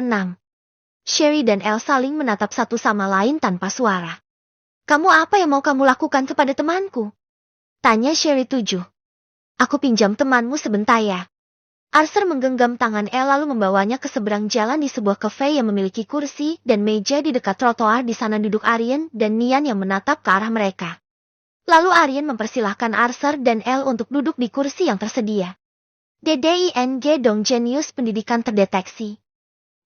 6. Sherry dan Elle saling menatap satu sama lain tanpa suara. Kamu apa yang mau kamu lakukan kepada temanku? Tanya Sherry 7. Aku pinjam temanmu sebentar ya. Arthur menggenggam tangan Elle lalu membawanya ke seberang jalan di sebuah kafe yang memiliki kursi dan meja di dekat trotoar. Di sana duduk Aryan dan Nian yang menatap ke arah mereka. Lalu Aryan mempersilahkan Arthur dan Elle untuk duduk di kursi yang tersedia. DDING Dong Genius pendidikan terdeteksi.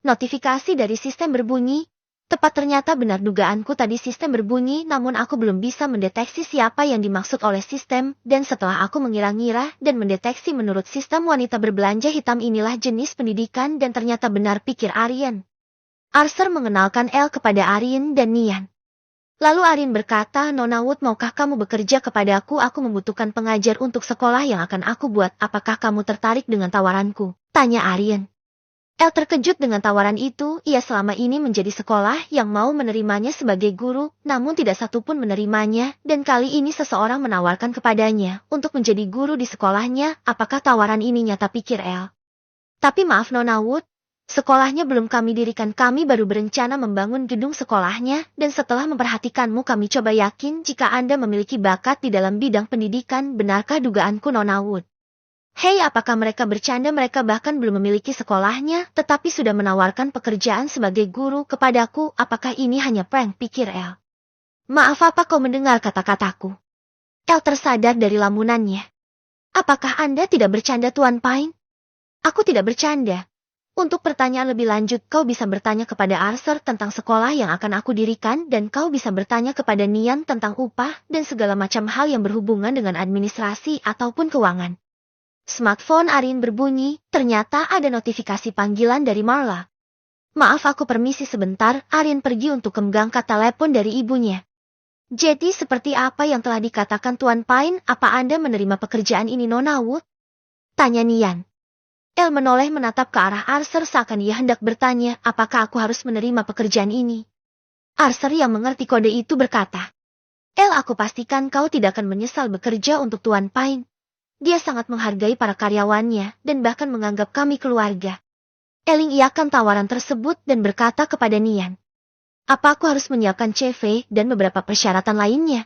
Notifikasi dari sistem berbunyi. Tepat, ternyata benar dugaanku tadi, sistem berbunyi, namun aku belum bisa mendeteksi siapa yang dimaksud oleh sistem, dan setelah aku mengira-ngira dan mendeteksi menurut sistem wanita berbelanja hitam inilah jenis pendidikan dan ternyata benar, pikir Aryan. Arthur mengenalkan Elle kepada Aryan dan Nian. Lalu Aryan berkata, Nona Wood, maukah kamu bekerja kepadaku? Aku membutuhkan pengajar untuk sekolah yang akan aku buat. Apakah kamu tertarik dengan tawaranku? Tanya Aryan. Elle terkejut dengan tawaran itu. Ia selama ini menjadi sekolah yang mau menerimanya sebagai guru, namun tidak satupun menerimanya, dan kali ini seseorang menawarkan kepadanya untuk menjadi guru di sekolahnya. Apakah tawaran ini nyata, pikir Elle. Tapi maaf Nona Wood, sekolahnya belum kami dirikan, kami baru berencana membangun gedung sekolahnya, dan setelah memperhatikanmu kami coba yakin jika Anda memiliki bakat di dalam bidang pendidikan. Benarkah dugaanku, Nona Wood? Hei, apakah mereka bercanda? Mereka bahkan belum memiliki sekolahnya, tetapi sudah menawarkan pekerjaan sebagai guru kepadaku. Apakah ini hanya prank, pikir Elle. Maaf, apa kau mendengar kata-kataku? Elle tersadar dari lamunannya. Apakah Anda tidak bercanda, Tuan Pine? Aku tidak bercanda. Untuk pertanyaan lebih lanjut, kau bisa bertanya kepada Arthur tentang sekolah yang akan aku dirikan, dan kau bisa bertanya kepada Nian tentang upah dan segala macam hal yang berhubungan dengan administrasi ataupun keuangan. Smartphone Aryan berbunyi, ternyata ada notifikasi panggilan dari Marla. Maaf, aku permisi sebentar. Aryan pergi untuk mengangkat telepon dari ibunya. Jadi seperti apa yang telah dikatakan Tuan Pine, apa Anda menerima pekerjaan ini, Nona Wood? Tanya Nian. Elle menoleh menatap ke arah Arthur seakan ia hendak bertanya, apakah aku harus menerima pekerjaan ini? Arthur yang mengerti kode itu berkata, Elle, aku pastikan kau tidak akan menyesal bekerja untuk Tuan Pine. Dia sangat menghargai para karyawannya dan bahkan menganggap kami keluarga. Elle iakan tawaran tersebut dan berkata kepada Nian. Apa aku harus menyiapkan CV dan beberapa persyaratan lainnya?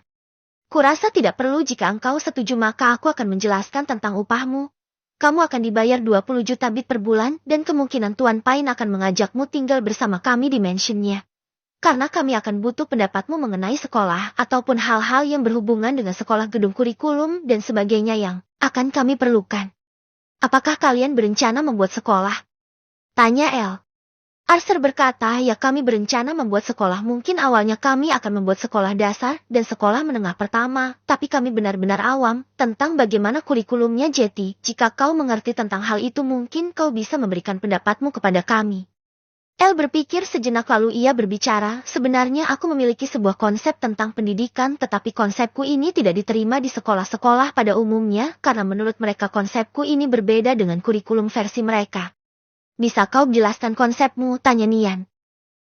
Kurasa tidak perlu. Jika engkau setuju maka aku akan menjelaskan tentang upahmu. Kamu akan dibayar 20 juta bit per bulan dan kemungkinan Tuan Pine akan mengajakmu tinggal bersama kami di mansionnya. Karena kami akan butuh pendapatmu mengenai sekolah ataupun hal-hal yang berhubungan dengan sekolah, gedung kurikulum dan sebagainya yang akan kami perlukan. Apakah kalian berencana membuat sekolah? Tanya Elle. Arthur berkata, ya kami berencana membuat sekolah. Mungkin awalnya kami akan membuat sekolah dasar dan sekolah menengah pertama, tapi kami benar-benar awam tentang bagaimana kurikulumnya. Jadi, jika kau mengerti tentang hal itu mungkin kau bisa memberikan pendapatmu kepada kami. Elle berpikir sejenak lalu ia berbicara, sebenarnya aku memiliki sebuah konsep tentang pendidikan tetapi konsepku ini tidak diterima di sekolah-sekolah pada umumnya karena menurut mereka konsepku ini berbeda dengan kurikulum versi mereka. Bisa kau jelaskan konsepmu? Tanya Nian.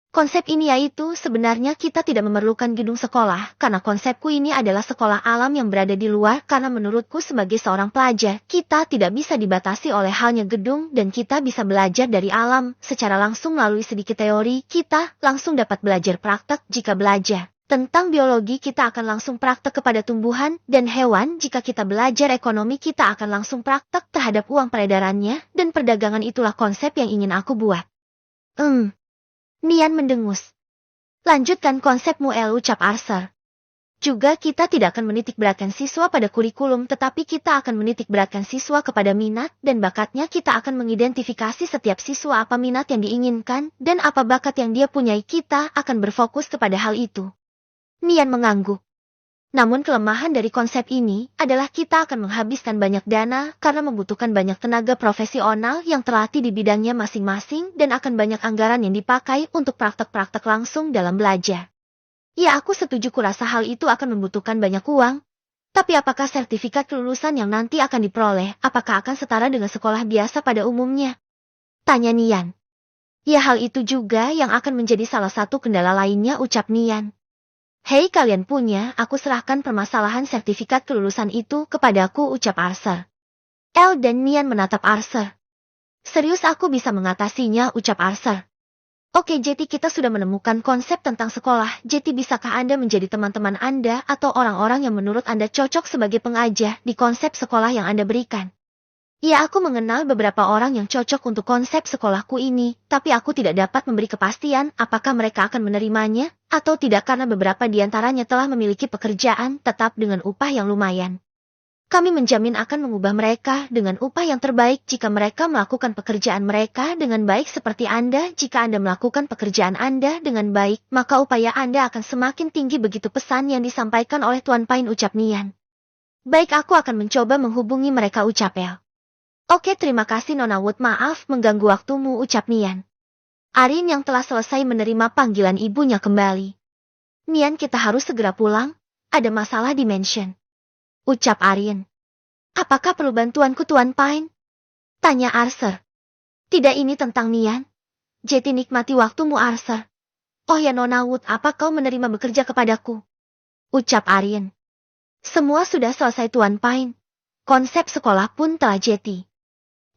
Konsep ini yaitu sebenarnya kita tidak memerlukan gedung sekolah karena konsepku ini adalah sekolah alam yang berada di luar karena menurutku sebagai seorang pelajar kita tidak bisa dibatasi oleh halnya gedung dan kita bisa belajar dari alam secara langsung melalui sedikit teori. Kita langsung dapat belajar praktek. Jika belajar tentang biologi kita akan langsung praktek kepada tumbuhan dan hewan. Jika kita belajar ekonomi kita akan langsung praktek terhadap uang peredarannya dan perdagangan. Itulah konsep yang ingin aku buat. Nian mendengus. Lanjutkan konsepmu, Elle, ucap Arthur. Juga kita tidak akan menitikberatkan siswa pada kurikulum tetapi kita akan menitikberatkan siswa kepada minat dan bakatnya. Kita akan mengidentifikasi setiap siswa apa minat yang diinginkan dan apa bakat yang dia punyai. Kita akan berfokus kepada hal itu. Nian mengangguk. Namun kelemahan dari konsep ini adalah kita akan menghabiskan banyak dana karena membutuhkan banyak tenaga profesional yang terlatih di bidangnya masing-masing dan akan banyak anggaran yang dipakai untuk praktek-praktek langsung dalam belajar. Ya, aku setuju, kurasa hal itu akan membutuhkan banyak uang. Tapi apakah sertifikat kelulusan yang nanti akan diperoleh, apakah akan setara dengan sekolah biasa pada umumnya? Tanya Nian. Ya, hal itu juga yang akan menjadi salah satu kendala lainnya, ucap Nian. Hei, kalian punya, aku serahkan permasalahan sertifikat kelulusan itu kepadaku, ucap Arthur. Elle dan Nian menatap Arthur. Serius, aku bisa mengatasinya, ucap Arthur. Oke, jadi kita sudah menemukan konsep tentang sekolah. Jadi bisakah Anda menjadi teman-teman Anda atau orang-orang yang menurut Anda cocok sebagai pengajar di konsep sekolah yang Anda berikan? Ya, aku mengenal beberapa orang yang cocok untuk konsep sekolahku ini, tapi aku tidak dapat memberi kepastian apakah mereka akan menerimanya atau tidak karena beberapa di antaranya telah memiliki pekerjaan tetap dengan upah yang lumayan. Kami menjamin akan mengubah mereka dengan upah yang terbaik jika mereka melakukan pekerjaan mereka dengan baik seperti Anda. Jika Anda melakukan pekerjaan Anda dengan baik, maka upaya Anda akan semakin tinggi, begitu pesan yang disampaikan oleh Tuan Pine, ucap Nian. Baik, aku akan mencoba menghubungi mereka, ucap El. Oke, terima kasih Nona Wood, maaf mengganggu waktumu, ucap Nian. Arin yang telah selesai menerima panggilan ibunya kembali. Nian, kita harus segera pulang, ada masalah di mansion, ucap Arin. Apakah perlu bantuanku, Tuan Pine? Tanya Arthur. Tidak, ini tentang Nian. Jadi nikmati waktumu, Arthur. Oh ya Nona Wood, apa kau menerima bekerja kepadaku? Ucap Arin. Semua sudah selesai, Tuan Pine. Konsep sekolah pun telah jadi.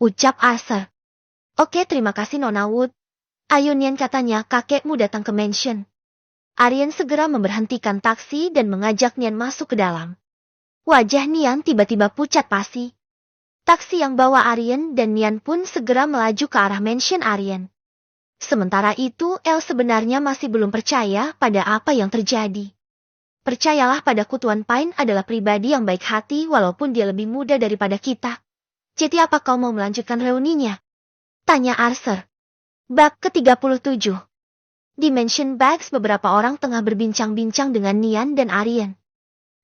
Ucap Arthur. Oke, terima kasih Nona Wood. Ayo Nian, katanya kakekmu datang ke mansion. Arin segera memberhentikan taksi dan mengajak Nian masuk ke dalam. Wajah Nian tiba-tiba pucat pasi. Taksi yang bawa Aryan dan Nian pun segera melaju ke arah mansion Aryan. Sementara itu, El sebenarnya masih belum percaya pada apa yang terjadi. Percayalah padaku, Tuan Pine adalah pribadi yang baik hati walaupun dia lebih muda daripada kita. Jadi apa kau mau melanjutkan reuninya? Tanya Arthur. Bab ke-37. Di mansion Bags, beberapa orang tengah berbincang-bincang dengan Nian dan Aryan.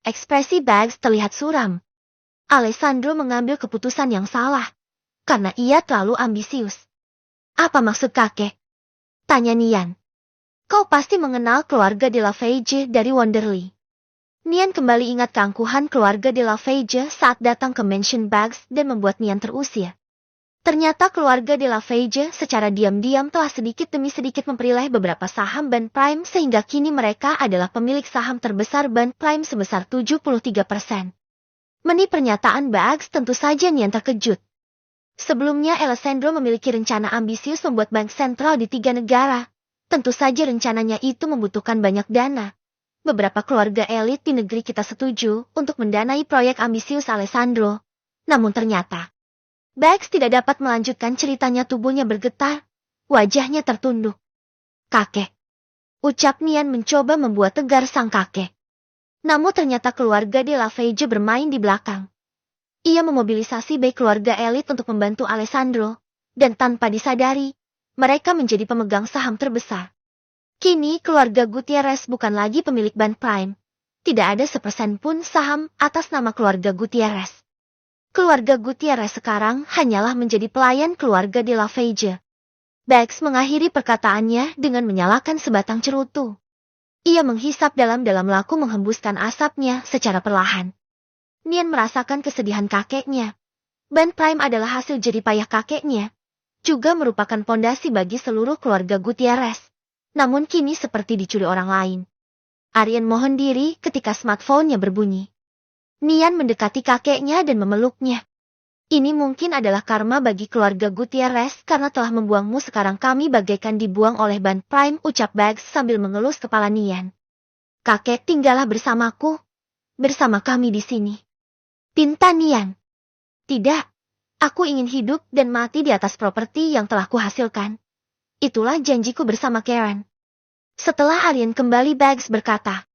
Ekspresi Bags terlihat suram. Alessandro mengambil keputusan yang salah, karena ia terlalu ambisius. Apa maksud kakek? Tanya Nian. Kau pasti mengenal keluarga de la Fage dari Wonderly. Nian kembali ingat keangkuhan keluarga de la Fage saat datang ke mansion Bags dan membuat Nian terusir. Ternyata keluarga de la Fage secara diam-diam telah sedikit demi sedikit memperoleh beberapa saham Band Prime sehingga kini mereka adalah pemilik saham terbesar Band Prime sebesar 73%. Meni pernyataan Bags, tentu saja Nian terkejut. Sebelumnya Alessandro memiliki rencana ambisius membuat bank sentral di 3 negara. Tentu saja rencananya itu membutuhkan banyak dana. Beberapa keluarga elit di negeri kita setuju untuk mendanai proyek ambisius Alessandro. Namun ternyata Bags tidak dapat melanjutkan ceritanya, tubuhnya bergetar, wajahnya tertunduk. Kakek, ucap Nian mencoba membuat tegar sang kakek. Namun ternyata keluarga de la Fage bermain di belakang. Ia memobilisasi baik keluarga elit untuk membantu Alessandro, dan tanpa disadari, mereka menjadi pemegang saham terbesar. Kini keluarga Gutierrez bukan lagi pemilik Band Prime. Tidak ada sepersen pun saham atas nama keluarga Gutierrez. Keluarga Gutierrez sekarang hanyalah menjadi pelayan keluarga de la Fage. Bags mengakhiri perkataannya dengan menyalakan sebatang cerutu. Ia menghisap dalam-dalam lalu menghembuskan asapnya secara perlahan. Nian merasakan kesedihan kakeknya. Band Prime adalah hasil jerih payah kakeknya. Juga merupakan pondasi bagi seluruh keluarga Gutierrez. Namun kini seperti dicuri orang lain. Aryan mohon diri ketika smartphone-nya berbunyi. Nian mendekati kakeknya dan memeluknya. Ini mungkin adalah karma bagi keluarga Gutierrez karena telah membuangmu, sekarang kami bagaikan dibuang oleh Band Prime, ucap Bags sambil mengelus kepala Nian. Kakek, tinggallah bersamaku. Bersama kami di sini. Pinta Nian. Tidak. Aku ingin hidup dan mati di atas properti yang telah kuhasilkan. Itulah janjiku bersama Karen. Setelah Aryan kembali, Bags berkata.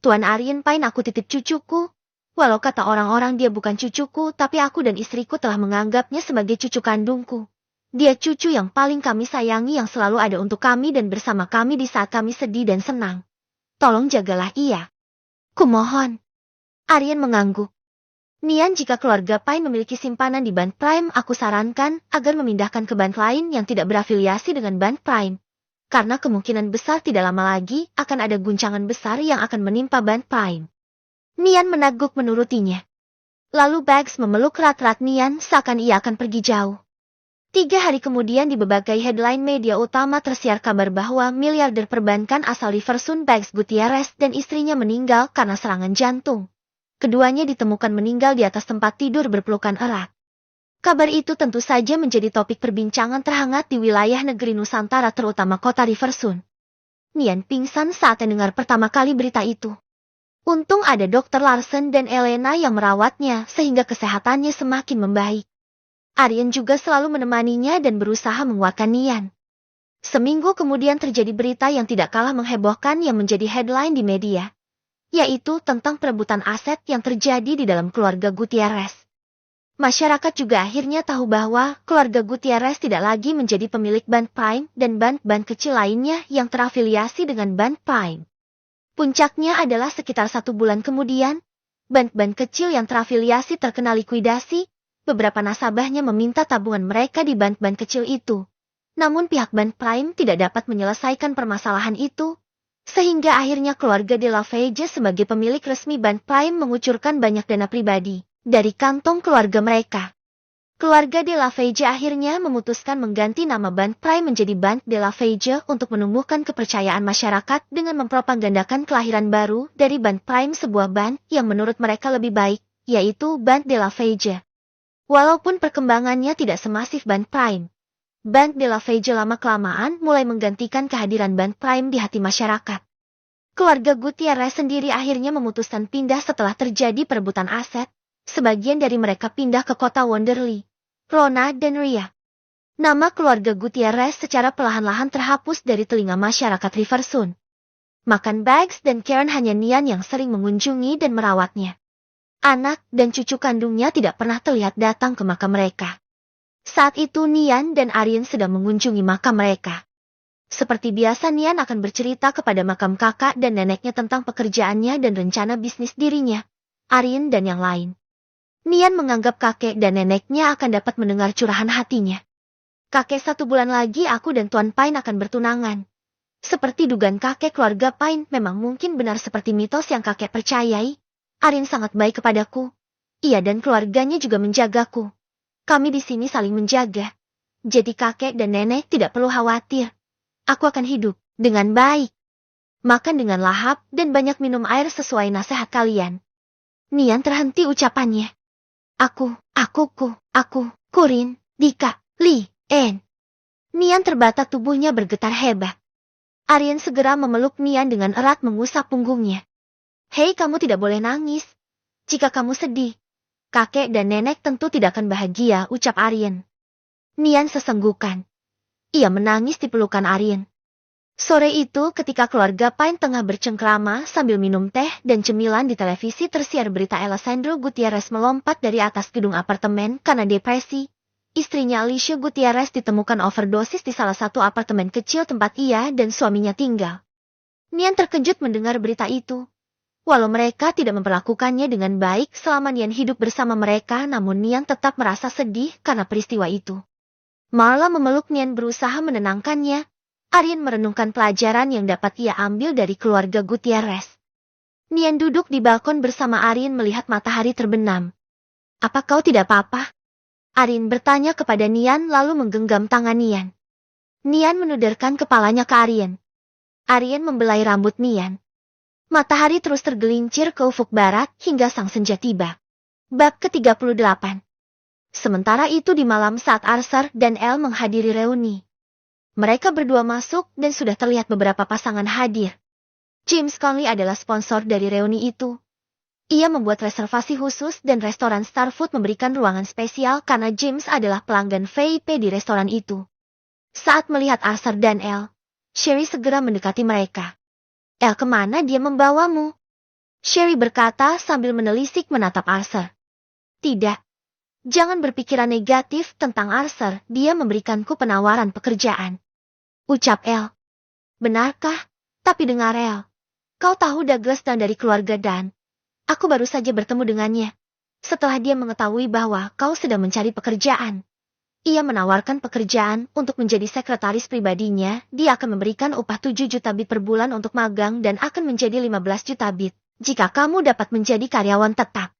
Tuan Aryan Pine, aku titip cucuku. Walau kata orang-orang dia bukan cucuku, tapi aku dan istriku telah menganggapnya sebagai cucu kandungku. Dia cucu yang paling kami sayangi, yang selalu ada untuk kami dan bersama kami di saat kami sedih dan senang. Tolong jagalah ia. Kumohon. Aryan mengangguk. Nian, jika keluarga Pine memiliki simpanan di Band Prime, aku sarankan agar memindahkan ke band lain yang tidak berafiliasi dengan Band Prime. Karena kemungkinan besar tidak lama lagi akan ada guncangan besar yang akan menimpa Band Prime. Nian menaguk menurutinya. Lalu Bags memeluk erat-erat Nian seakan ia akan pergi jauh. 3 hari kemudian di berbagai headline media utama tersiar kabar bahwa miliarder perbankan asal Riversun Bags Gutierrez dan istrinya meninggal karena serangan jantung. Keduanya ditemukan meninggal di atas tempat tidur berpelukan erat. Kabar itu tentu saja menjadi topik perbincangan terhangat di wilayah negeri Nusantara terutama kota Riversun. Nian pingsan saat mendengar pertama kali berita itu. Untung ada Dr. Larsen dan Elena yang merawatnya sehingga kesehatannya semakin membaik. Aryan juga selalu menemaninya dan berusaha menguatkan Nian. Seminggu kemudian terjadi berita yang tidak kalah menghebohkan yang menjadi headline di media, yaitu tentang perebutan aset yang terjadi di dalam keluarga Gutierrez. Masyarakat juga akhirnya tahu bahwa keluarga Gutierrez tidak lagi menjadi pemilik Band Prime dan band-band kecil lainnya yang terafiliasi dengan Band Prime. Puncaknya adalah sekitar 1 bulan kemudian, band-band kecil yang terafiliasi terkena likuidasi, beberapa nasabahnya meminta tabungan mereka di band-band kecil itu. Namun pihak Band Prime tidak dapat menyelesaikan permasalahan itu, sehingga akhirnya keluarga De La Vega sebagai pemilik resmi Band Prime mengucurkan banyak dana pribadi dari kantong keluarga mereka. Keluarga De La Vega akhirnya memutuskan mengganti nama Band Prime menjadi Band De La Vega untuk menumbuhkan kepercayaan masyarakat dengan mempropagandakan kelahiran baru dari Band Prime, sebuah band yang menurut mereka lebih baik, yaitu Band De La Vega. Walaupun perkembangannya tidak semasif Band Prime, Band De La Vega lama-kelamaan mulai menggantikan kehadiran Band Prime di hati masyarakat. Keluarga Gutierrez sendiri akhirnya memutuskan pindah setelah terjadi perebutan aset. Sebagian dari mereka pindah ke kota Wonderly, Rona dan Ria. Nama keluarga Gutierrez secara perlahan-lahan terhapus dari telinga masyarakat Riversun. Makan Bags dan Karen hanya Nian yang sering mengunjungi dan merawatnya. Anak dan cucu kandungnya tidak pernah terlihat datang ke makam mereka. Saat itu Nian dan Aryan sedang mengunjungi makam mereka. Seperti biasa Nian akan bercerita kepada makam kakak dan neneknya tentang pekerjaannya dan rencana bisnis dirinya, Aryan dan yang lain. Nian menganggap kakek dan neneknya akan dapat mendengar curahan hatinya. Kakek, 1 bulan lagi aku dan Tuan Pine akan bertunangan. Seperti dugaan kakek, keluarga Pine memang mungkin benar seperti mitos yang kakek percayai. Aryan sangat baik kepadaku. Ia dan keluarganya juga menjagaku. Kami di sini saling menjaga. Jadi kakek dan nenek tidak perlu khawatir. Aku akan hidup dengan baik. Makan dengan lahap dan banyak minum air sesuai nasihat kalian. Nian terhenti ucapannya. Aku, Kurin, Dika, Li, En. Nian terbata, tubuhnya bergetar hebat. Aryan segera memeluk Nian dengan erat mengusap punggungnya. Hei, kamu tidak boleh nangis. Jika kamu sedih, kakek dan nenek tentu tidak akan bahagia, ucap Aryan. Nian sesenggukan. Ia menangis di pelukan Aryan. Sore itu ketika keluarga Pine tengah bercengkrama sambil minum teh dan cemilan, di televisi tersiar berita Alessandro Gutierrez melompat dari atas gedung apartemen karena depresi. Istrinya Alicia Gutierrez ditemukan overdosis di salah satu apartemen kecil tempat ia dan suaminya tinggal. Nian terkejut mendengar berita itu. Walau mereka tidak memperlakukannya dengan baik selama Nian hidup bersama mereka, namun Nian tetap merasa sedih karena peristiwa itu. Marla memeluk Nian berusaha menenangkannya. Aryan merenungkan pelajaran yang dapat ia ambil dari keluarga Gutierrez. Nian duduk di balkon bersama Aryan melihat matahari terbenam. Apa kau tidak apa-apa? Aryan bertanya kepada Nian lalu menggenggam tangan Nian. Nian menudarkan kepalanya ke Aryan. Aryan membelai rambut Nian. Matahari terus tergelincir ke ufuk barat hingga sang senja tiba. Bab ke-38. Sementara itu di malam saat Arthur dan Elle menghadiri reuni. Mereka berdua masuk dan sudah terlihat beberapa pasangan hadir. James Conley adalah sponsor dari reuni itu. Ia membuat reservasi khusus dan restoran Starfood memberikan ruangan spesial karena James adalah pelanggan VIP di restoran itu. Saat melihat Arthur dan Elle, Sherry segera mendekati mereka. Elle, kemana dia membawamu? Sherry berkata sambil menelisik menatap Arthur. Tidak. Jangan berpikiran negatif tentang Arthur, dia memberikanku penawaran pekerjaan. Ucap Elle. Benarkah? Tapi dengar Elle. Kau tahu Douglas Dan dari keluarga Dan. Aku baru saja bertemu dengannya. Setelah dia mengetahui bahwa kau sedang mencari pekerjaan. Ia menawarkan pekerjaan untuk menjadi sekretaris pribadinya. Dia akan memberikan upah 7 juta bit per bulan untuk magang dan akan menjadi 15 juta bit jika kamu dapat menjadi karyawan tetap.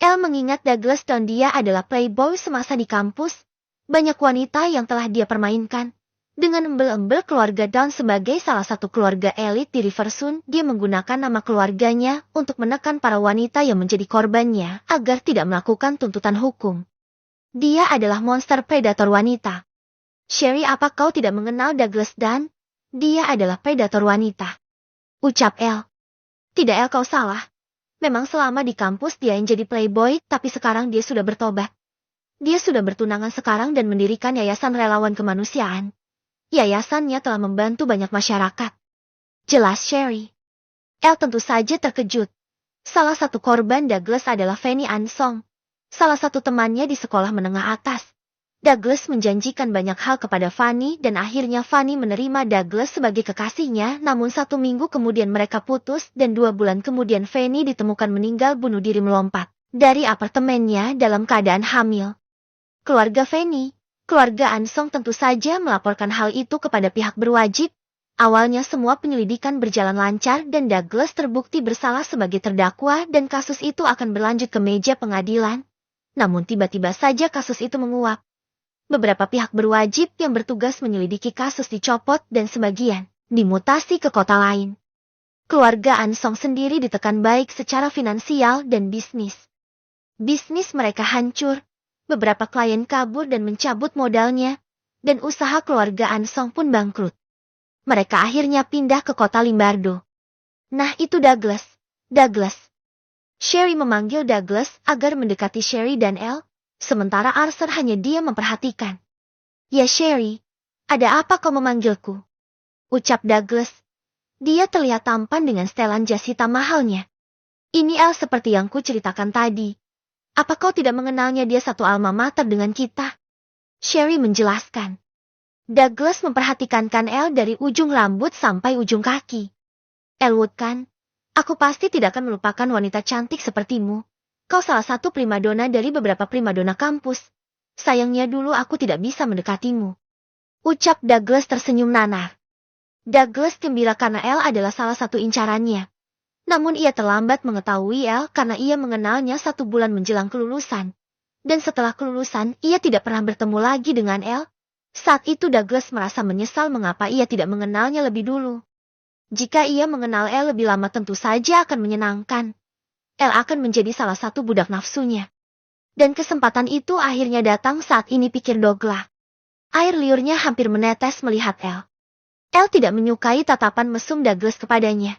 Elle mengingat Douglas Dan, dia adalah playboy semasa di kampus. Banyak wanita yang telah dia permainkan. Dengan embel-embel keluarga Dan sebagai salah satu keluarga elit di Riversun, dia menggunakan nama keluarganya untuk menekan para wanita yang menjadi korbannya agar tidak melakukan tuntutan hukum. Dia adalah monster predator wanita. Sherry, apa kau tidak mengenal Douglas Dan? Dia adalah predator wanita. Ucap Elle. Tidak Elle, kau salah. Memang selama di kampus dia yang jadi playboy, tapi sekarang dia sudah bertobat. Dia sudah bertunangan sekarang dan mendirikan yayasan relawan kemanusiaan. Yayasannya telah membantu banyak masyarakat. Jelas Sherry. Elle tentu saja terkejut. Salah satu korban Douglas adalah Fanny Ansong, salah satu temannya di sekolah menengah atas. Douglas menjanjikan banyak hal kepada Fanny dan akhirnya Fanny menerima Douglas sebagai kekasihnya, namun 1 minggu kemudian mereka putus dan 2 bulan kemudian Fanny ditemukan meninggal bunuh diri melompat dari apartemennya dalam keadaan hamil. Keluarga Fanny, keluarga Ansong tentu saja melaporkan hal itu kepada pihak berwajib. Awalnya semua penyelidikan berjalan lancar dan Douglas terbukti bersalah sebagai terdakwa dan kasus itu akan berlanjut ke meja pengadilan. Namun tiba-tiba saja kasus itu menguap. Beberapa pihak berwajib yang bertugas menyelidiki kasus dicopot dan sebagian dimutasi ke kota lain. Keluarga Ansong sendiri ditekan baik secara finansial dan bisnis. Bisnis mereka hancur, beberapa klien kabur dan mencabut modalnya, dan usaha keluarga Ansong pun bangkrut. Mereka akhirnya pindah ke kota Limbardo. Nah itu Douglas. Douglas. Sherry memanggil Douglas agar mendekati Sherry dan Elle. Sementara Arthur hanya diam memperhatikan. Ya Sherry, ada apa kau memanggilku? Ucap Douglas. Dia terlihat tampan dengan setelan jas hitam mahalnya. Ini Elle seperti yang ku ceritakan tadi. Apa kau tidak mengenalnya, dia satu alma mater dengan kita? Sherry menjelaskan. Douglas memperhatikan Elle dari ujung rambut sampai ujung kaki. Elwood kan? Aku pasti tidak akan melupakan wanita cantik sepertimu. Kau salah satu primadona dari beberapa primadona kampus. Sayangnya dulu aku tidak bisa mendekatimu. Ucap Douglas tersenyum nanar. Douglas gembira karena Elle adalah salah satu incarannya. Namun ia terlambat mengetahui Elle karena ia mengenalnya 1 bulan menjelang kelulusan. Dan setelah kelulusan, ia tidak pernah bertemu lagi dengan Elle. Saat itu Douglas merasa menyesal mengapa ia tidak mengenalnya lebih dulu. Jika ia mengenal Elle lebih lama tentu saja akan menyenangkan. Elle akan menjadi salah satu budak nafsunya. Dan kesempatan itu akhirnya datang saat ini, pikir Douglas. Air liurnya hampir menetes melihat Elle. Elle tidak menyukai tatapan mesum Douglas kepadanya.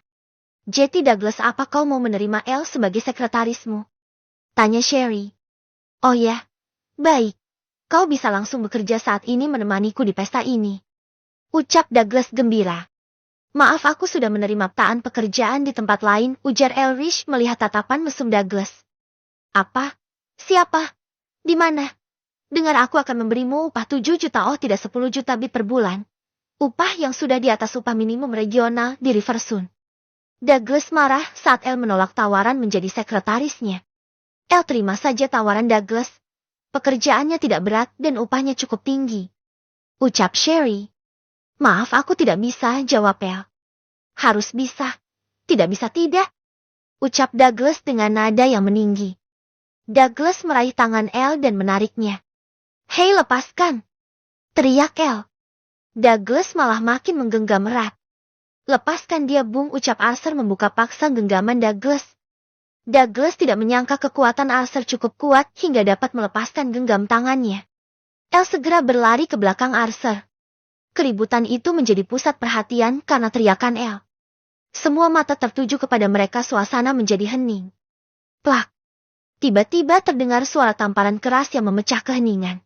Jadi Douglas, apa kau mau menerima Elle sebagai sekretarismu? Tanya Sherry. Oh ya, baik. Kau bisa langsung bekerja saat ini menemaniku di pesta ini. Ucap Douglas gembira. Maaf, aku sudah menerima tawaran pekerjaan di tempat lain, ujar Elrich melihat tatapan mesum Douglas. Apa? Siapa? Di mana? Dengar aku akan memberimu upah 7 juta, oh tidak 10 juta bit per bulan. Upah yang sudah di atas upah minimum regional di Riversun. Douglas marah saat Elle menolak tawaran menjadi sekretarisnya. Elle terima saja tawaran Douglas. Pekerjaannya tidak berat dan upahnya cukup tinggi. Ucap Sherry. Maaf, aku tidak bisa, jawab Elle. Harus bisa. Tidak bisa tidak. Ucap Douglas dengan nada yang meninggi. Douglas meraih tangan Elle dan menariknya. Hei, lepaskan. Teriak Elle. Douglas malah makin menggenggam erat. Lepaskan dia, Bung, ucap Arthur membuka paksa genggaman Douglas. Douglas tidak menyangka kekuatan Arthur cukup kuat hingga dapat melepaskan genggam tangannya. Elle segera berlari ke belakang Arthur. Keributan itu menjadi pusat perhatian karena teriakan Elle. Semua mata tertuju kepada mereka, suasana menjadi hening. Plak. Tiba-tiba terdengar suara tamparan keras yang memecah keheningan.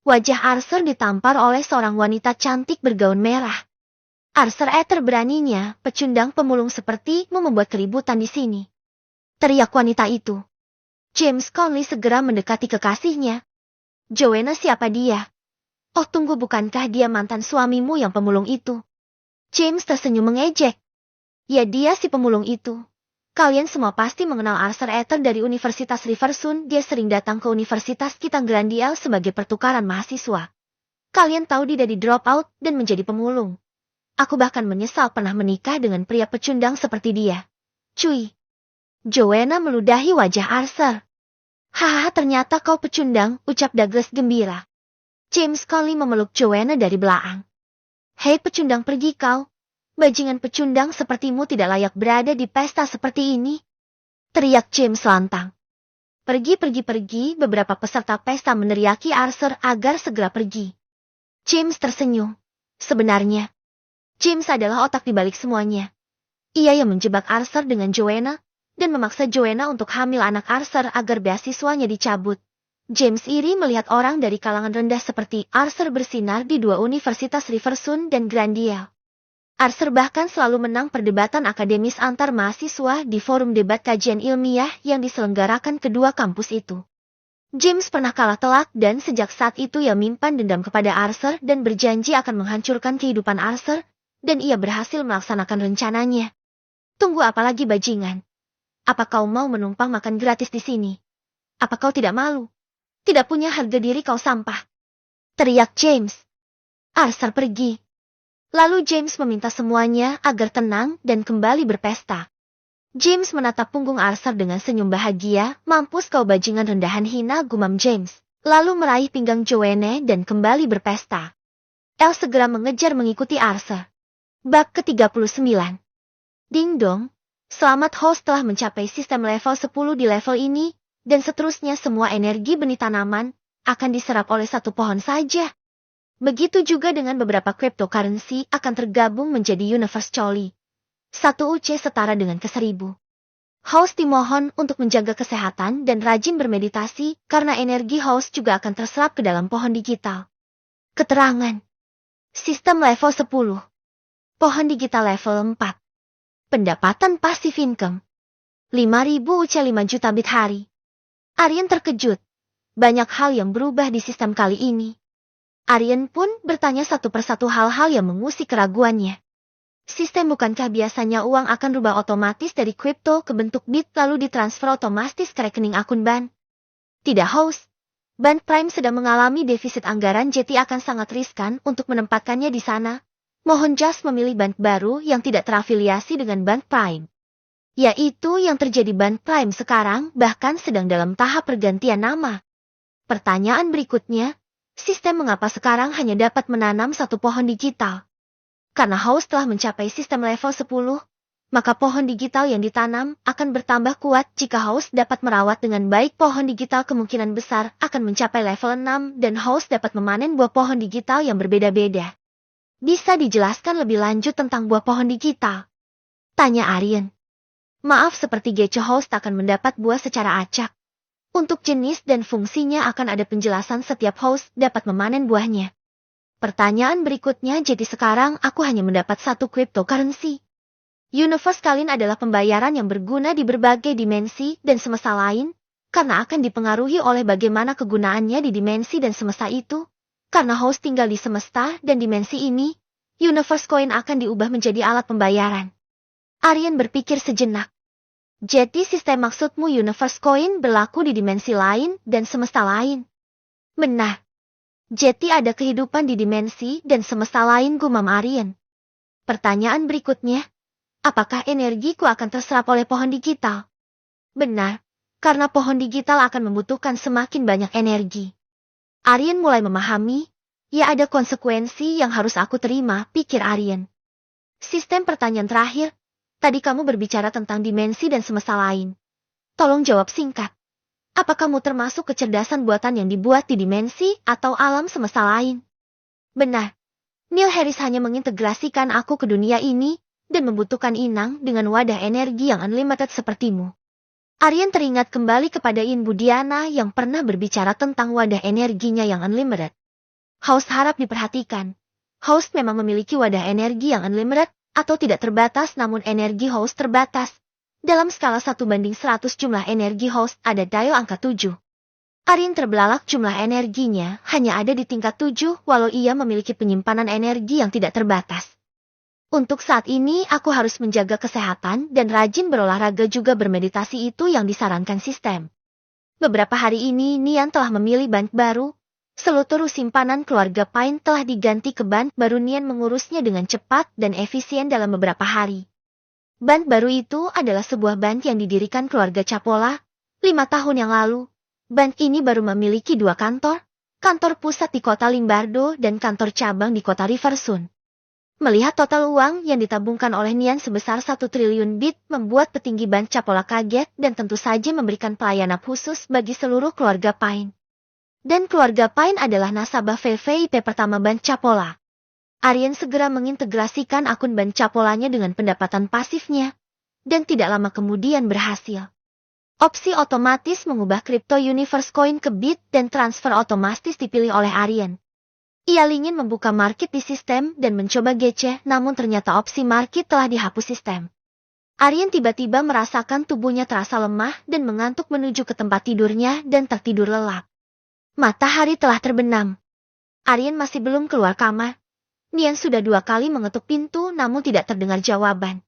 Wajah Arthur ditampar oleh seorang wanita cantik bergaun merah. Arthur, terberaninya pecundang pemulung sepertimu membuat keributan di sini. Teriak wanita itu. James Conley segera mendekati kekasihnya. Joanna, siapa dia? Oh tunggu, bukankah dia mantan suamimu yang pemulung itu? James tersenyum mengejek. Ya, dia si pemulung itu. Kalian semua pasti mengenal Arthur dari Universitas Riversun. Dia sering datang ke Universitas kita Grandial sebagai pertukaran mahasiswa. Kalian tahu dia di drop out dan menjadi pemulung. Aku bahkan menyesal pernah menikah dengan pria pecundang seperti dia. Cuy. Joanna meludahi wajah Arthur. Hahaha, ternyata kau pecundang, ucap Douglas gembira. James Conley memeluk Joanna dari belakang. Hei pecundang, pergi kau. Bajingan pecundang sepertimu tidak layak berada di pesta seperti ini. Teriak James lantang. Pergi, beberapa peserta pesta meneriaki Arthur agar segera pergi. James tersenyum. Sebenarnya, James adalah otak di balik semuanya. Ia yang menjebak Arthur dengan Joanna, dan memaksa Joanna untuk hamil anak Arthur agar beasiswanya dicabut. James iri melihat orang dari kalangan rendah seperti Arthur bersinar di dua universitas Riversun dan Grandiel. Arthur bahkan selalu menang perdebatan akademis antar mahasiswa di forum debat kajian ilmiah yang diselenggarakan kedua kampus itu. James pernah kalah telak dan sejak saat itu ia menyimpan dendam kepada Arthur dan berjanji akan menghancurkan kehidupan Arthur, dan ia berhasil melaksanakan rencananya. Tunggu apa lagi bajingan? Apa kau mau menumpang makan gratis di sini? Apa kau tidak malu? Tidak punya harga diri kau sampah. Teriak James. Arthur pergi. Lalu James meminta semuanya agar tenang dan kembali berpesta. James menatap punggung Arthur dengan senyum bahagia. Mampus kau bajingan rendahan hina, gumam James. Lalu meraih pinggang Joanna dan kembali berpesta. Elle segera mengejar mengikuti Arthur. Bab ke-39. Ding dong. Selamat, host telah mencapai sistem level 10 di level ini, dan seterusnya semua energi benih tanaman akan diserap oleh satu pohon saja. Begitu juga dengan beberapa cryptocurrency akan tergabung menjadi Universe Coli. 1 UC setara dengan ke-1000. Host dimohon untuk menjaga kesehatan dan rajin bermeditasi karena energi host juga akan terserap ke dalam pohon digital. Keterangan. Sistem level 10. Pohon digital level 4. Pendapatan passive income. 5.000 UC 5 juta bit hari. Aryan terkejut. Banyak hal yang berubah di sistem kali ini. Aryan pun bertanya satu persatu hal-hal yang mengusik keraguannya. Sistem bukankah biasanya uang akan rubah otomatis dari kripto ke bentuk bit lalu ditransfer otomatis ke rekening akun ban? Tidak, host. Ban Prime sedang mengalami defisit anggaran, jadi akan sangat riskan untuk menempatkannya di sana. Mohon Just memilih ban baru yang tidak terafiliasi dengan ban Prime. Yaitu yang terjadi, ban Prime sekarang bahkan sedang dalam tahap pergantian nama. Pertanyaan berikutnya. Sistem mengapa sekarang hanya dapat menanam satu pohon digital? Karena host telah mencapai sistem level 10, maka pohon digital yang ditanam akan bertambah kuat. Jika host dapat merawat dengan baik pohon digital, kemungkinan besar akan mencapai level 6 dan host dapat memanen buah pohon digital yang berbeda-beda. Bisa dijelaskan lebih lanjut tentang buah pohon digital? Tanya Aryan. Maaf, seperti Gecho, host akan mendapat buah secara acak. Untuk jenis dan fungsinya akan ada penjelasan setiap host dapat memanen buahnya. Pertanyaan berikutnya, jadi sekarang aku hanya mendapat satu cryptocurrency. Universe kalian adalah pembayaran yang berguna di berbagai dimensi dan semesta lain, karena akan dipengaruhi oleh bagaimana kegunaannya di dimensi dan semesta itu. Karena host tinggal di semesta dan dimensi ini, Universe Coin akan diubah menjadi alat pembayaran. Aryan berpikir sejenak. Jadi sistem maksudmu Universe Coin berlaku di dimensi lain dan semesta lain? Benar. Jadi ada kehidupan di dimensi dan semesta lain, gumam Aryan. Pertanyaan berikutnya. Apakah energiku akan terserap oleh pohon digital? Benar. Karena pohon digital akan membutuhkan semakin banyak energi. Aryan mulai memahami. Ya, ada konsekuensi yang harus aku terima, pikir Aryan. Sistem, pertanyaan terakhir. Tadi kamu berbicara tentang dimensi dan semesta lain. Tolong jawab singkat. Apa kamu termasuk kecerdasan buatan yang dibuat di dimensi atau alam semesta lain? Benar. Neil Harris hanya mengintegrasikan aku ke dunia ini dan membutuhkan inang dengan wadah energi yang unlimited sepertimu. Aryan teringat kembali kepada In Budiana yang pernah berbicara tentang wadah energinya yang unlimited. Host harap diperhatikan. Host memang memiliki wadah energi yang unlimited, atau tidak terbatas, namun energi host terbatas. Dalam skala 1:100 jumlah energi host ada dial angka 7. Aryan terbelalak, jumlah energinya hanya ada di tingkat 7 walau ia memiliki penyimpanan energi yang tidak terbatas. Untuk saat ini aku harus menjaga kesehatan dan rajin berolahraga juga bermeditasi, itu yang disarankan sistem. Beberapa hari ini Nian telah memilih ban baru. Seluruh simpanan keluarga Pine telah diganti ke ban baru. Nian mengurusnya dengan cepat dan efisien dalam beberapa hari. Ban baru itu adalah sebuah ban yang didirikan keluarga Capola 5 tahun yang lalu. Ban ini baru memiliki 2 kantor, kantor pusat di kota Limbardo dan kantor cabang di kota Riversun. Melihat total uang yang ditabungkan oleh Nian sebesar 1 triliun bit membuat petinggi Bank Capola kaget dan tentu saja memberikan pelayanan khusus bagi seluruh keluarga Pine. Dan keluarga Pine adalah nasabah VVIP pertama Bank Capola. Aryan segera mengintegrasikan akun Bank Capolanya dengan pendapatan pasifnya, dan tidak lama kemudian berhasil. Opsi otomatis mengubah Crypto Universe Coin ke bit dan transfer otomatis dipilih oleh Aryan. Ia ingin membuka market di sistem dan mencoba GC, namun ternyata opsi market telah dihapus sistem. Aryan tiba-tiba merasakan tubuhnya terasa lemah dan mengantuk menuju ke tempat tidurnya dan tertidur lelap. Matahari telah terbenam. Aryan masih belum keluar kamar. Nian sudah 2 kali mengetuk pintu namun tidak terdengar jawaban.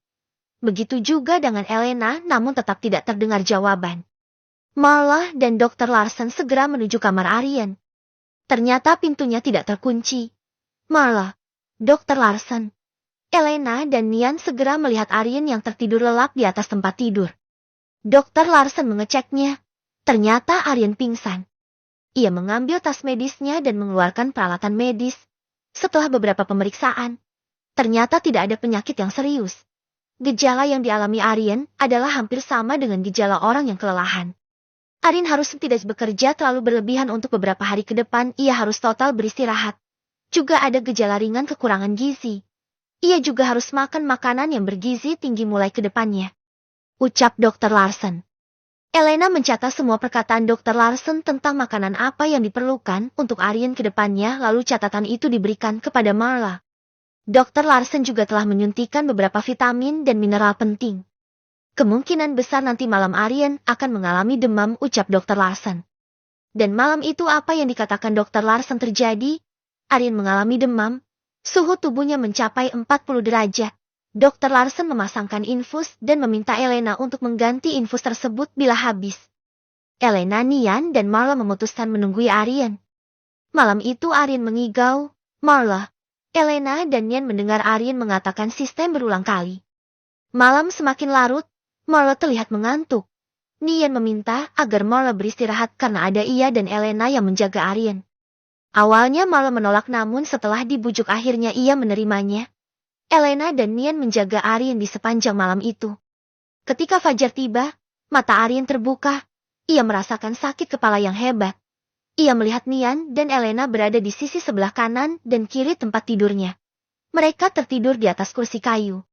Begitu juga dengan Elena namun tetap tidak terdengar jawaban. Marla dan Dr. Larsen segera menuju kamar Aryan. Ternyata pintunya tidak terkunci. Marla, Dr. Larsen, Elena dan Nian segera melihat Aryan yang tertidur lelap di atas tempat tidur. Dr. Larsen mengeceknya. Ternyata Aryan pingsan. Ia mengambil tas medisnya dan mengeluarkan peralatan medis. Setelah beberapa pemeriksaan, ternyata tidak ada penyakit yang serius. Gejala yang dialami Aryan adalah hampir sama dengan gejala orang yang kelelahan. Aryan harus tidak bekerja terlalu berlebihan untuk beberapa hari ke depan, ia harus total beristirahat. Juga ada gejala ringan kekurangan gizi. Ia juga harus makan makanan yang bergizi tinggi mulai ke depannya. Ucap Dr. Larsen. Elena mencatat semua perkataan Dr. Larsen tentang makanan apa yang diperlukan untuk Aryan ke depannya, lalu catatan itu diberikan kepada Marla. Dr. Larsen juga telah menyuntikkan beberapa vitamin dan mineral penting. Kemungkinan besar nanti malam Aryan akan mengalami demam, ucap Dr. Larsen. Dan malam itu apa yang dikatakan Dr. Larsen terjadi? Aryan mengalami demam. Suhu tubuhnya mencapai 40 derajat. Dr. Larsen memasangkan infus dan meminta Elena untuk mengganti infus tersebut bila habis. Elena, Nian, dan Marla memutuskan menunggui Aryan. Malam itu Aryan mengigau. Marla, Elena, dan Nian mendengar Aryan mengatakan sistem berulang kali. Malam semakin larut. Marla terlihat mengantuk. Nian meminta agar Marla beristirahat karena ada ia dan Elena yang menjaga Aryan. Awalnya Marla menolak namun setelah dibujuk akhirnya ia menerimanya. Elena dan Nian menjaga Aryan di sepanjang malam itu. Ketika fajar tiba, mata Aryan terbuka. Ia merasakan sakit kepala yang hebat. Ia melihat Nian dan Elena berada di sisi sebelah kanan dan kiri tempat tidurnya. Mereka tertidur di atas kursi kayu.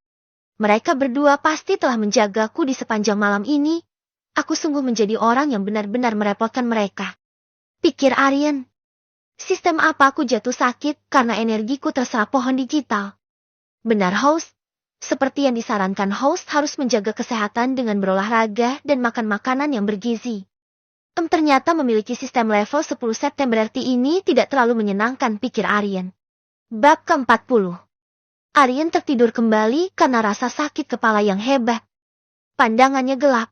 Mereka berdua pasti telah menjagaku di sepanjang malam ini. Aku sungguh menjadi orang yang benar-benar merepotkan mereka. Pikir Aryan. Sistem apa aku jatuh sakit karena energiku terserap pohon digital. Benar host. Seperti yang disarankan host harus menjaga kesehatan dengan berolahraga dan makan makanan yang bergizi. Ternyata memiliki sistem level 10 September RT ini tidak terlalu menyenangkan, pikir Aryan. Bab ke-40. Aryan tertidur kembali karena rasa sakit kepala yang hebat. Pandangannya gelap.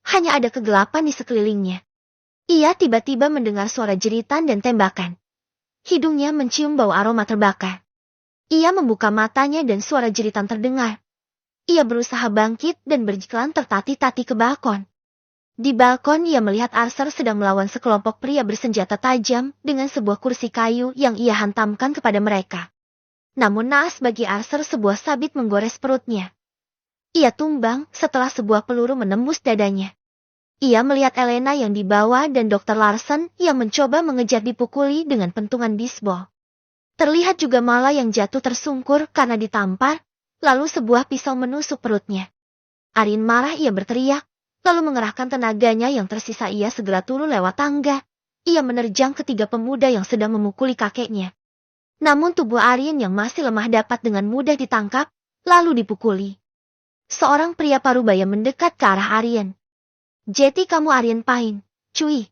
Hanya ada kegelapan di sekelilingnya. Ia tiba-tiba mendengar suara jeritan dan tembakan. Hidungnya mencium bau aroma terbakar. Ia membuka matanya dan suara jeritan terdengar. Ia berusaha bangkit dan berjalan tertati-tati ke balkon. Di balkon ia melihat Arthur sedang melawan sekelompok pria bersenjata tajam dengan sebuah kursi kayu yang ia hantamkan kepada mereka. Namun naas bagi Arthur sebuah sabit menggores perutnya. Ia tumbang setelah sebuah peluru menembus dadanya. Ia melihat Elena yang dibawa dan Dr. Larsen yang mencoba mengejar dipukuli dengan pentungan bisbol. Terlihat juga Marla yang jatuh tersungkur karena ditampar, lalu sebuah pisau menusuk perutnya. Aryan marah, ia berteriak, lalu mengerahkan tenaganya yang tersisa ia segera turun lewat tangga. Ia menerjang ketiga pemuda yang sedang memukuli kakeknya. Namun tubuh Aryan yang masih lemah dapat dengan mudah ditangkap, lalu dipukuli. Seorang pria parubaya mendekat ke arah Aryan. Jadi kamu Aryan Pine, cuy.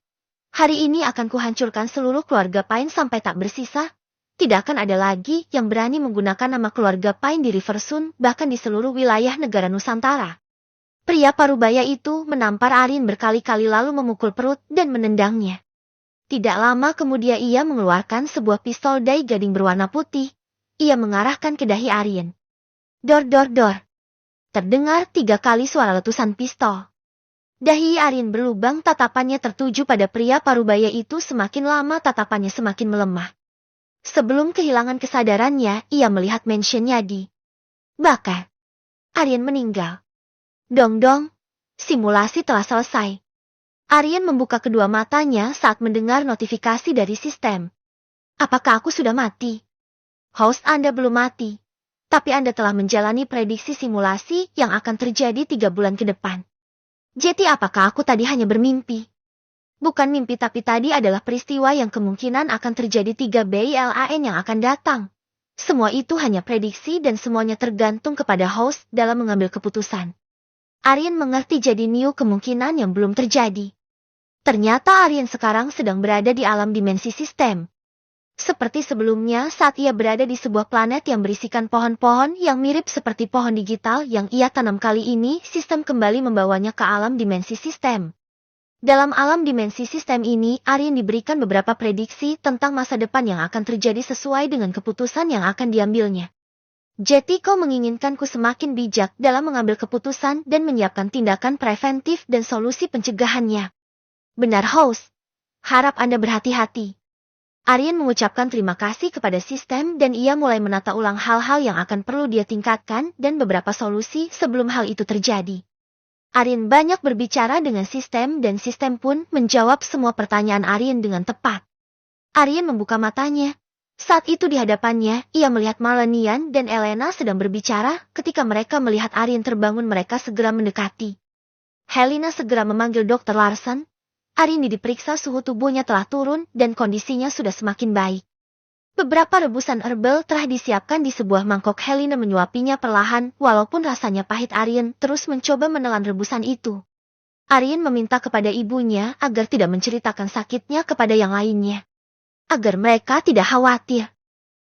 Hari ini akan kuhancurkan seluruh keluarga Pine sampai tak bersisa. Tidak akan ada lagi yang berani menggunakan nama keluarga Pine di Riversun, bahkan di seluruh wilayah negara Nusantara. Pria parubaya itu menampar Aryan berkali-kali lalu memukul perut dan menendangnya. Tidak lama kemudian ia mengeluarkan sebuah pistol dai gading berwarna putih. Ia mengarahkan ke dahi Aryan. Dor dor dor. Terdengar 3 kali suara letusan pistol. Dahi Aryan berlubang, tatapannya tertuju pada pria parubaya itu, semakin lama tatapannya semakin melemah. Sebelum kehilangan kesadarannya, ia melihat mansionnya di bakar. Aryan meninggal. Dong-dong, simulasi telah selesai. Aryan membuka kedua matanya saat mendengar notifikasi dari sistem. Apakah aku sudah mati? Host, Anda belum mati. Tapi Anda telah menjalani prediksi simulasi yang akan terjadi 3 bulan ke depan. Jadi apakah aku tadi hanya bermimpi? Bukan mimpi, tapi tadi adalah peristiwa yang kemungkinan akan terjadi 3 bulan yang akan datang. Semua itu hanya prediksi dan semuanya tergantung kepada host dalam mengambil keputusan. Aryan mengerti jadi new kemungkinan yang belum terjadi. Ternyata Aryan sekarang sedang berada di alam dimensi sistem. Seperti sebelumnya saat ia berada di sebuah planet yang berisikan pohon-pohon yang mirip seperti pohon digital yang ia tanam, kali ini sistem kembali membawanya ke alam dimensi sistem. Dalam alam dimensi sistem ini, Aryan diberikan beberapa prediksi tentang masa depan yang akan terjadi sesuai dengan keputusan yang akan diambilnya. Jadi kau menginginkanku semakin bijak dalam mengambil keputusan dan menyiapkan tindakan preventif dan solusi pencegahannya. Benar, host. Harap Anda berhati-hati. Aryan mengucapkan terima kasih kepada sistem dan ia mulai menata ulang hal-hal yang akan perlu dia tingkatkan dan beberapa solusi sebelum hal itu terjadi. Aryan banyak berbicara dengan sistem dan sistem pun menjawab semua pertanyaan Aryan dengan tepat. Aryan membuka matanya. Saat itu di hadapannya, ia melihat Malenian dan Elena sedang berbicara. Ketika mereka melihat Aryan terbangun, mereka segera mendekati. Helena segera memanggil Dr. Larsen. Aryan diperiksa, suhu tubuhnya telah turun dan kondisinya sudah semakin baik. Beberapa rebusan herbal telah disiapkan di sebuah mangkok. Helena menyuapinya perlahan, walaupun rasanya pahit. Aryan terus mencoba menelan rebusan itu. Aryan meminta kepada ibunya agar tidak menceritakan sakitnya kepada yang lainnya, agar mereka tidak khawatir.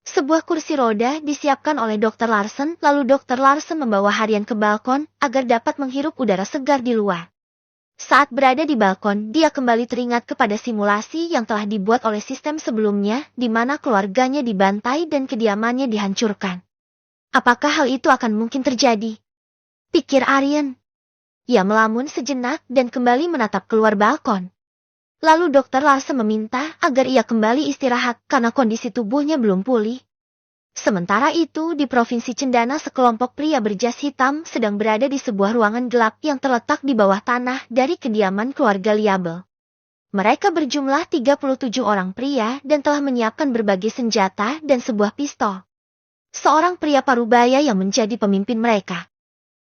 Sebuah kursi roda disiapkan oleh Dr. Larsen, lalu Dr. Larsen membawa Aryan ke balkon agar dapat menghirup udara segar di luar. Saat berada di balkon, dia kembali teringat kepada simulasi yang telah dibuat oleh sistem sebelumnya, di mana keluarganya dibantai dan kediamannya dihancurkan. Apakah hal itu akan mungkin terjadi? Pikir Aryan. Ia melamun sejenak dan kembali menatap keluar balkon. Lalu Dr. Larsen meminta agar ia kembali istirahat karena kondisi tubuhnya belum pulih. Sementara itu, di Provinsi Cendana, sekelompok pria berjas hitam sedang berada di sebuah ruangan gelap yang terletak di bawah tanah dari kediaman keluarga Liable. Mereka berjumlah 37 orang pria dan telah menyiapkan berbagai senjata dan sebuah pistol. Seorang pria parubaya yang menjadi pemimpin mereka.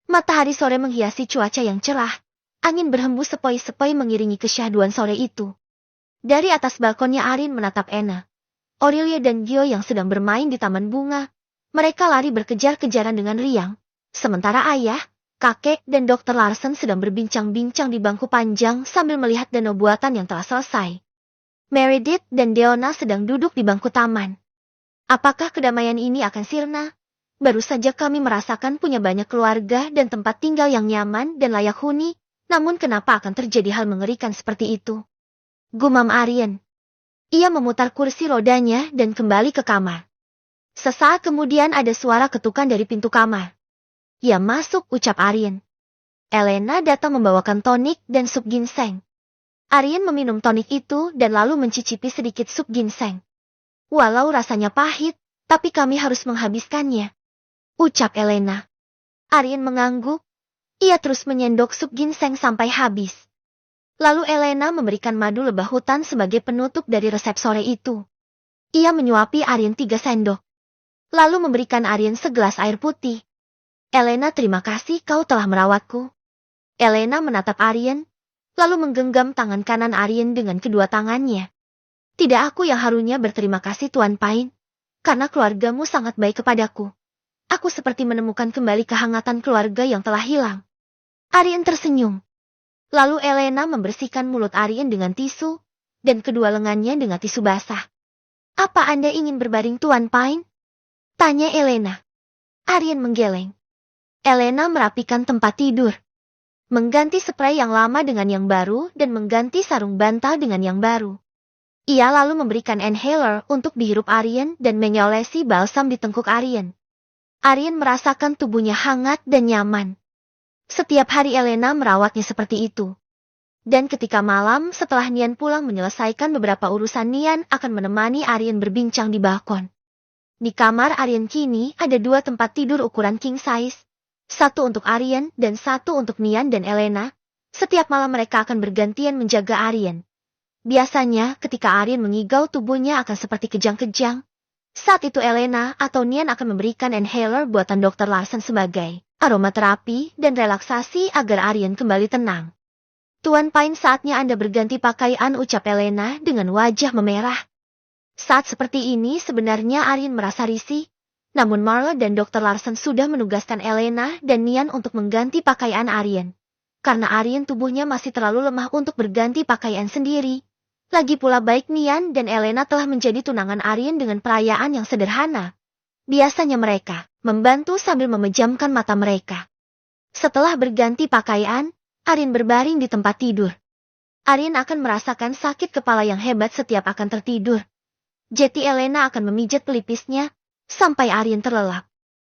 Matahari sore menghiasi cuaca yang cerah. Angin berhembus sepoi-sepoi mengiringi kesyahduan sore itu. Dari atas balkonnya Aryan menatap Anna, Aurelia dan Gio yang sedang bermain di taman bunga. Mereka lari berkejar-kejaran dengan riang. Sementara ayah, kakek, dan Dr. Larsen sedang berbincang-bincang di bangku panjang sambil melihat danau buatan yang telah selesai. Meredith dan Deona sedang duduk di bangku taman. Apakah kedamaian ini akan sirna? Baru saja kami merasakan punya banyak keluarga dan tempat tinggal yang nyaman dan layak huni. Namun kenapa akan terjadi hal mengerikan seperti itu? Gumam Aryan. Ia memutar kursi rodanya dan kembali ke kamar. Sesaat kemudian ada suara ketukan dari pintu kamar. Ia masuk, ucap Aryan. Elena datang membawakan tonik dan sup ginseng. Aryan meminum tonik itu dan lalu mencicipi sedikit sup ginseng. Walau rasanya pahit, tapi kami harus menghabiskannya, ucap Elena. Aryan mengangguk. Ia terus menyendok sup ginseng sampai habis. Lalu Elena memberikan madu lebah hutan sebagai penutup dari resep sore itu. Ia menyuapi Aryan 3 sendok. Lalu memberikan Aryan segelas air putih. Elena, terima kasih kau telah merawatku. Elena menatap Aryan, lalu menggenggam tangan kanan Aryan dengan kedua tangannya. Tidak, aku yang harusnya berterima kasih Tuan Pain, karena keluargamu sangat baik kepadaku. Aku seperti menemukan kembali kehangatan keluarga yang telah hilang. Aryan tersenyum. Lalu Elena membersihkan mulut Aryan dengan tisu, dan kedua lengannya dengan tisu basah. Apa Anda ingin berbaring Tuan Pain? Tanya Elena. Aryan menggeleng. Elena merapikan tempat tidur, mengganti spray yang lama dengan yang baru dan mengganti sarung bantal dengan yang baru. Ia lalu memberikan inhaler untuk dihirup Aryan dan menyolesi balsam di tengkuk Aryan. Aryan merasakan tubuhnya hangat dan nyaman. Setiap hari Elena merawatnya seperti itu. Dan ketika malam setelah Nian pulang menyelesaikan beberapa urusan, Nian akan menemani Aryan berbincang di balkon. Di kamar Aryan kini ada 2 tempat tidur ukuran king size. Satu untuk Aryan dan satu untuk Nian dan Elena. Setiap malam mereka akan bergantian menjaga Aryan. Biasanya ketika Aryan mengigau tubuhnya akan seperti kejang-kejang. Saat itu Elena atau Nian akan memberikan inhaler buatan Dr. Larsen sebagai aromaterapi dan relaksasi agar Aryan kembali tenang. Tuan Pine, saatnya Anda berganti pakaian, ucap Elena dengan wajah memerah. Saat seperti ini sebenarnya Aryan merasa risih. Namun Marla dan Dr. Larsen sudah menugaskan Elena dan Nian untuk mengganti pakaian Aryan. Karena Aryan tubuhnya masih terlalu lemah untuk berganti pakaian sendiri. Lagi pula baik Nian dan Elena telah menjadi tunangan Aryan dengan perayaan yang sederhana. Biasanya mereka membantu sambil memejamkan mata mereka. Setelah berganti pakaian, Aryan berbaring di tempat tidur. Aryan akan merasakan sakit kepala yang hebat setiap akan tertidur. Jadi Elena akan memijat pelipisnya, sampai Aryan terlelap.